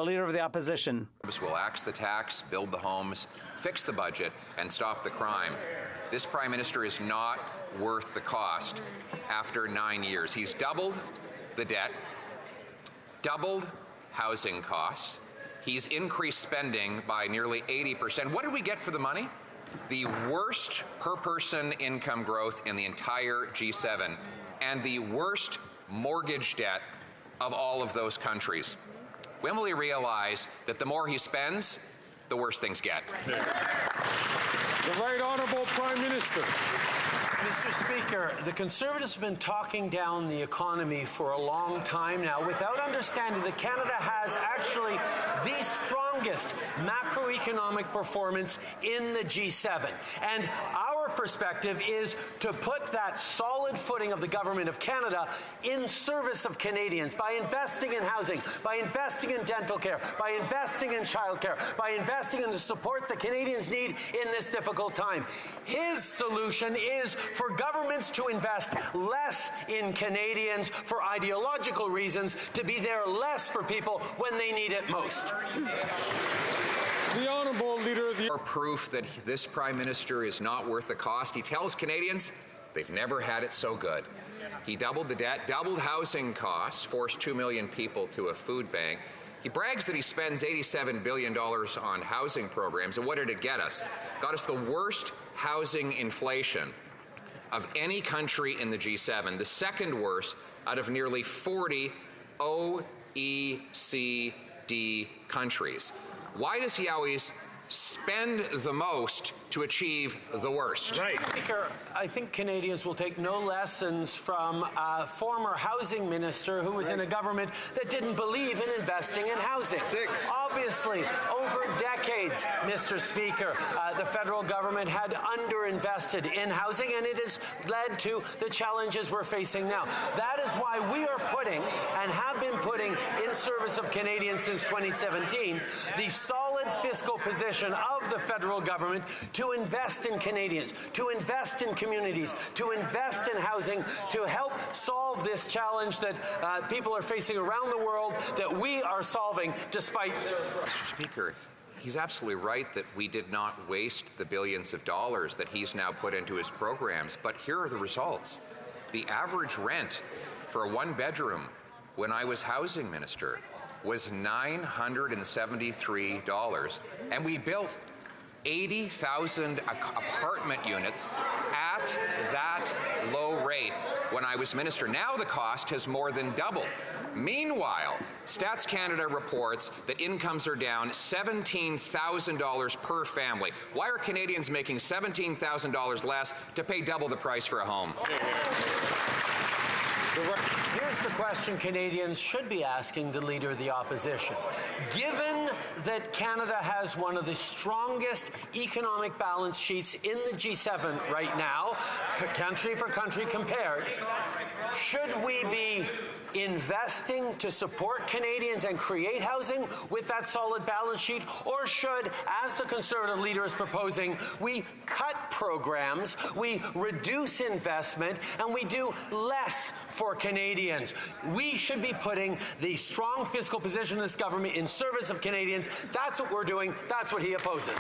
The Leader of the Opposition. Will axe the tax, build the homes, fix the budget, and stop the crime. This Prime Minister is not worth the cost after 9 years. He's doubled the debt, doubled housing costs. He's increased spending by nearly 80%. What did we get for the money? The worst per-person income growth in the entire G7 and the worst mortgage debt of all of those countries. When will he realize that the more he spends, the worse things get? The Right Honourable Prime Minister. Mr. Speaker, the Conservatives have been talking down the economy for a long time now without understanding that Canada has actually the strongest macroeconomic performance in the G7. And our perspective is to put that solid footing of the Government of Canada in service of Canadians by investing in housing, by investing in dental care, by investing in childcare, by investing in the supports that Canadians need in this difficult time. His solution is for governments to invest less in Canadians for ideological reasons, to be there less for people when they need it most. The Honourable Leader of the... More proof that this Prime Minister is not worth the cost. He tells Canadians they've never had it so good. He doubled the debt, doubled housing costs, forced 2 million people to a food bank. He brags that he spends $87 billion on housing programs, and what did it get us? Got us the worst housing inflation of any country in the G7, the second worst out of nearly 40 OECD countries. Why does he always spend the most to achieve the worst? Right. Speaker, I think Canadians will take no lessons from a former housing minister who was in a government that didn't believe in investing in housing. Obviously, over decades, Mr. Speaker, the federal government had underinvested in housing, and it has led to the challenges we're facing now. That is why we are putting, and have been putting in service of Canadians since 2017, the solid fiscal position of the federal government to invest in Canadians, to invest in communities, to invest in housing, to help solve this challenge that people are facing around the world that we are solving despite... Mr. Speaker, he's absolutely right that we did not waste the billions of dollars that he's now put into his programs, but here are the results. The average rent for a one-bedroom when I was housing minister was $973, and we built 80,000 apartment units at that low rate when I was minister. Now the cost has more than doubled. Meanwhile, Stats Canada reports that incomes are down $17,000 per family. Why are Canadians making $17,000 less to pay double the price for a home? Here's the question Canadians should be asking the Leader of the Opposition. Given that Canada has one of the strongest economic balance sheets in the G7 right now, country for country compared, should we be investing to support Canadians and create housing with that solid balance sheet, or should, as the Conservative Leader is proposing, we cut programs, we reduce investment, and we do less for Canadians? We should be putting the strong fiscal position of this government in service of Canadians. That's what we're doing. That's what he opposes.